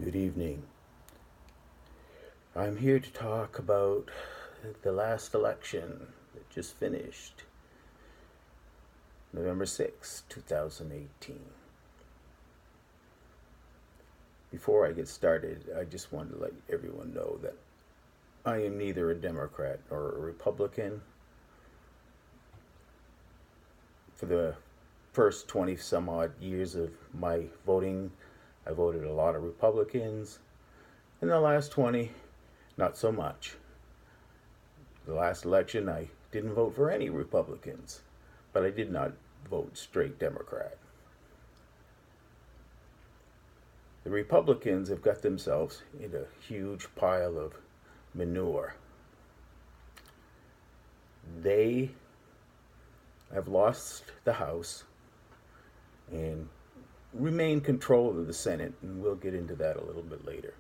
Good evening. I'm here to talk about the last election that just finished, November 6, 2018. Before I get started, I just want to let everyone know that I am neither a Democrat nor a Republican. For the first 20 some odd years of my voting, I voted a lot of Republicans. In the last 20, not so much. The last election, I didn't vote for any Republicans, but I did not vote straight Democrat. The Republicans have got themselves in a huge pile of manure. They have lost the House and remain control of the Senate, and we'll get into that a little bit later.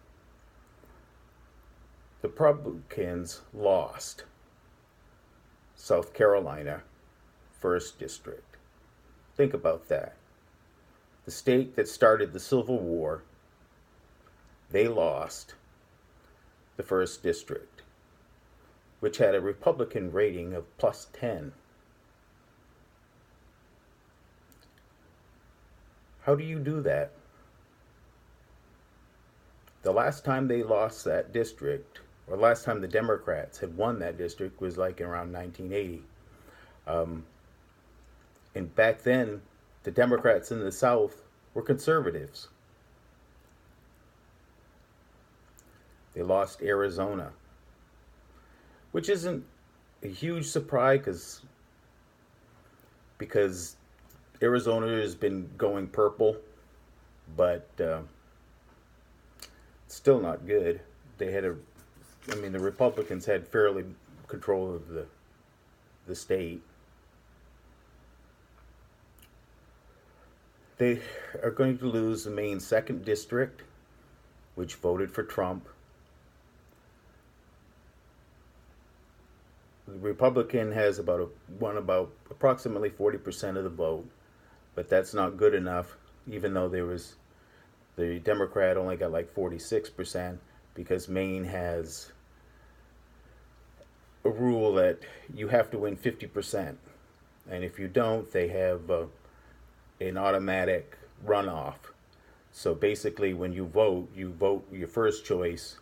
The Republicans lost South Carolina, 1st District. Think about that. The state that started the Civil War, they lost the 1st District, which had a Republican rating of plus 10. How do you do that? The last time they lost that district, or last time the Democrats had won that district, was like around 1980. And back then, the Democrats in the South were conservatives. They lost Arizona, which isn't a huge surprise because Arizona has been going purple, but still not good. The Republicans had fairly control of the state. They are going to lose the Maine 2nd District, which voted for Trump. The Republican has won about approximately 40% of the vote, but that's not good enough, even though the Democrat only got like 46%, because Maine has a rule that you have to win 50%. And if you don't, they have an automatic runoff. So basically, when you vote your first choice,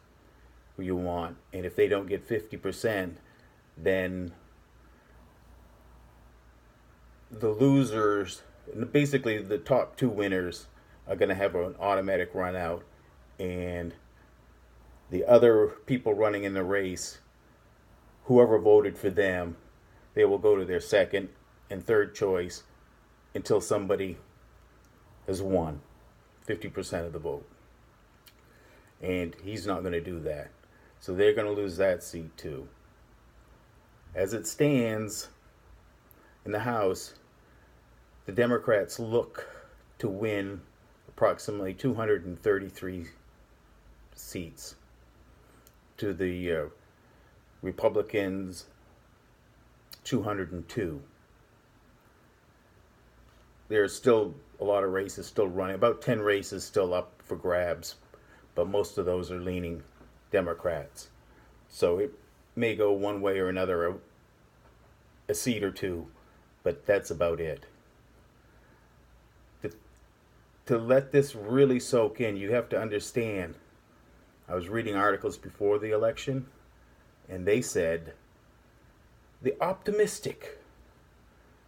who you want. And if they don't get 50%, then the losers, basically the top two winners, are going to have an automatic run out, and the other people running in the race, whoever voted for them, they will go to their second and third choice until somebody has won 50% of the vote. And he's not going to do that. So they're going to lose that seat too. As it stands in the House, the Democrats look to win approximately 233 seats to the Republicans' 202. There's still a lot of races still running, about 10 races still up for grabs, but most of those are leaning Democrats. So it may go one way or another, a seat or two, but that's about it. To let this really soak in, you have to understand. I was reading articles before the election, and they said the optimistic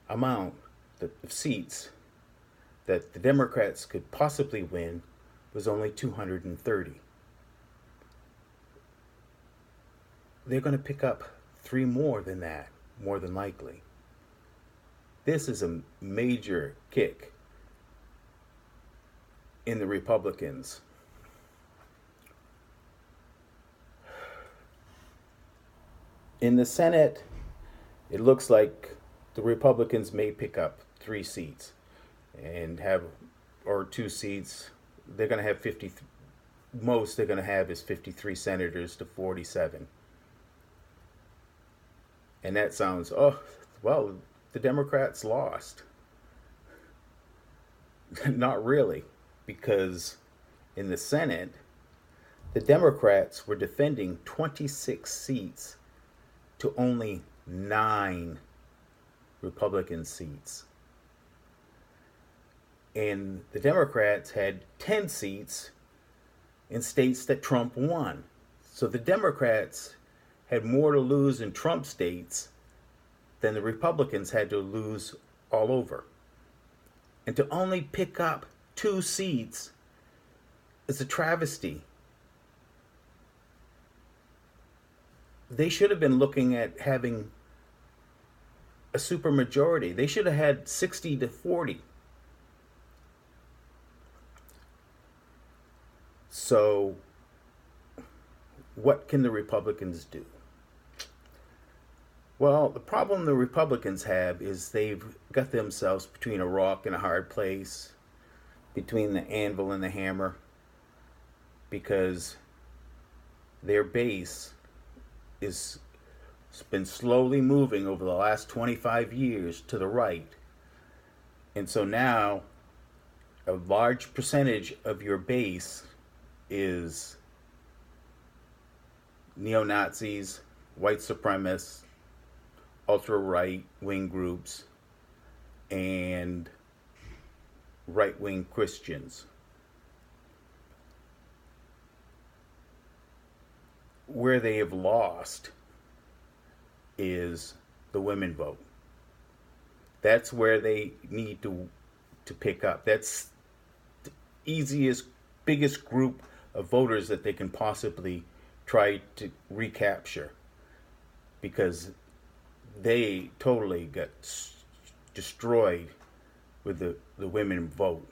amount of seats that the Democrats could possibly win was only 230. They're going to pick up 3 more than that, more than likely. This is a major kick in the Republicans. In the Senate, it looks like the Republicans may pick up 3 seats and or 2 seats. They're going to have most they're going to have is 53 senators to 47. And that sounds, the Democrats lost. Not really, because in the Senate, the Democrats were defending 26 seats to only 9 Republican seats. And the Democrats had 10 seats in states that Trump won. So the Democrats had more to lose in Trump states than the Republicans had to lose all over. And to only pick up 2 seats is a travesty. They should have been looking at having a supermajority. They should have had 60 to 40. So, what can the Republicans do? Well, the problem the Republicans have is they've got themselves between a rock and a hard place, between the anvil and the hammer, because their base is been slowly moving over the last 25 years to the right. And so now a large percentage of your base is neo-Nazis, white supremacists, ultra-right wing groups, and right-wing Christians. Where they have lost is the women vote. That's where they need to pick up. That's the easiest, biggest group of voters that they can possibly try to recapture, because they totally got destroyed with the women vote.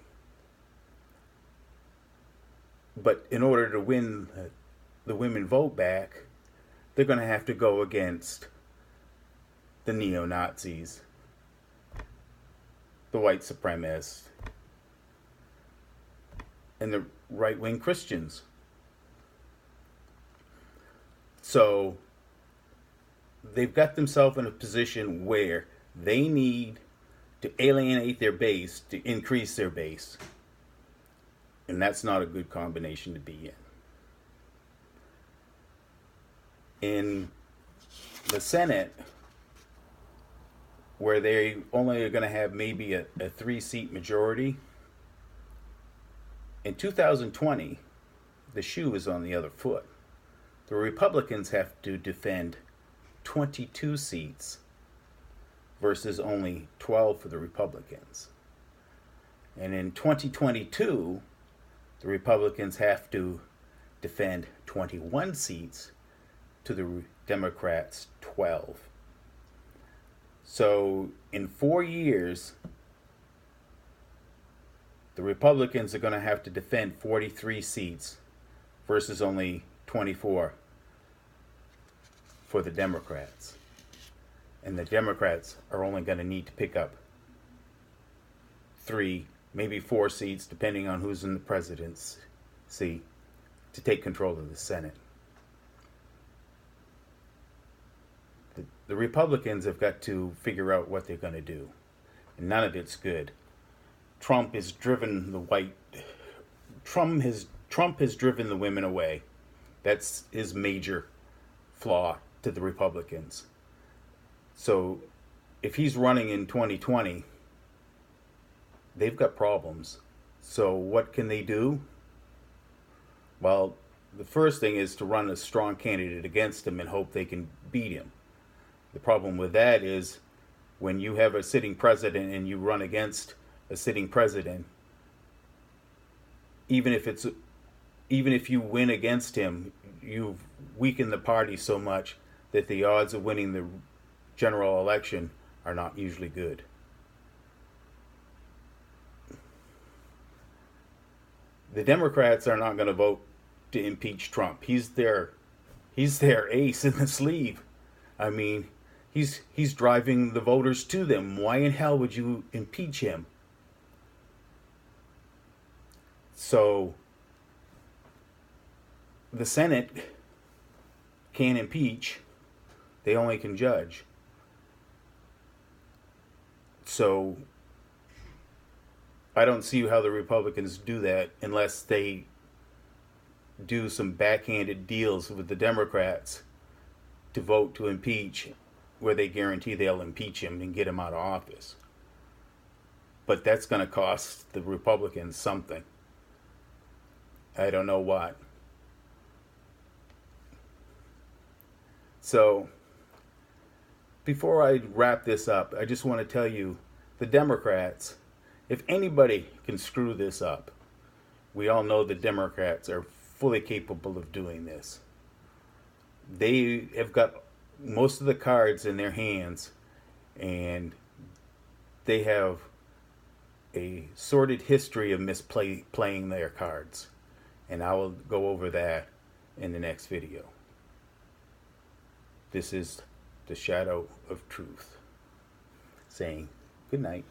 But in order to win the women vote back, they're going to have to go against the neo-Nazis, the white supremacists, and the right-wing Christians. So they've got themselves in a position where they need to alienate their base to increase their base. And that's not a good combination to be in. In the Senate, where they only are going to have maybe a 3-seat majority, in 2020, the shoe is on the other foot. The Republicans have to defend 22 seats versus only 12 for the Republicans. And in 2022, the Republicans have to defend 21 seats to the Democrats' 12. So in 4 years, the Republicans are going to have to defend 43 seats versus only 24 for the Democrats. And the Democrats are only going to need to pick up 3, maybe 4 seats, depending on who's in the presidency, to take control of the Senate. The Republicans have got to figure out what they're going to do. And none of it's good. Trump has driven the women away. That's his major flaw to the Republicans. So if he's running in 2020, they've got problems. So what can they do? Well, the first thing is to run a strong candidate against him and hope they can beat him. The problem with that is when you have a sitting president and you run against a sitting president, even if you win against him, you've weakened the party so much that the odds of winning the general election are not usually good. The Democrats are not going to vote to impeach Trump. He's their ace in the sleeve. I mean, he's driving the voters to them. Why in hell would you impeach him? So the Senate can't impeach. They only can judge. So I don't see how the Republicans do that unless they do some backhanded deals with the Democrats to vote to impeach, where they guarantee they'll impeach him and get him out of office. But that's going to cost the Republicans something. I don't know what. So, before I wrap this up, I just want to tell you, the Democrats, if anybody can screw this up, we all know the Democrats are fully capable of doing this. They have got most of the cards in their hands, and they have a sordid history of misplaying their cards. And I will go over that in the next video. This is the Shadow of Truth saying good night.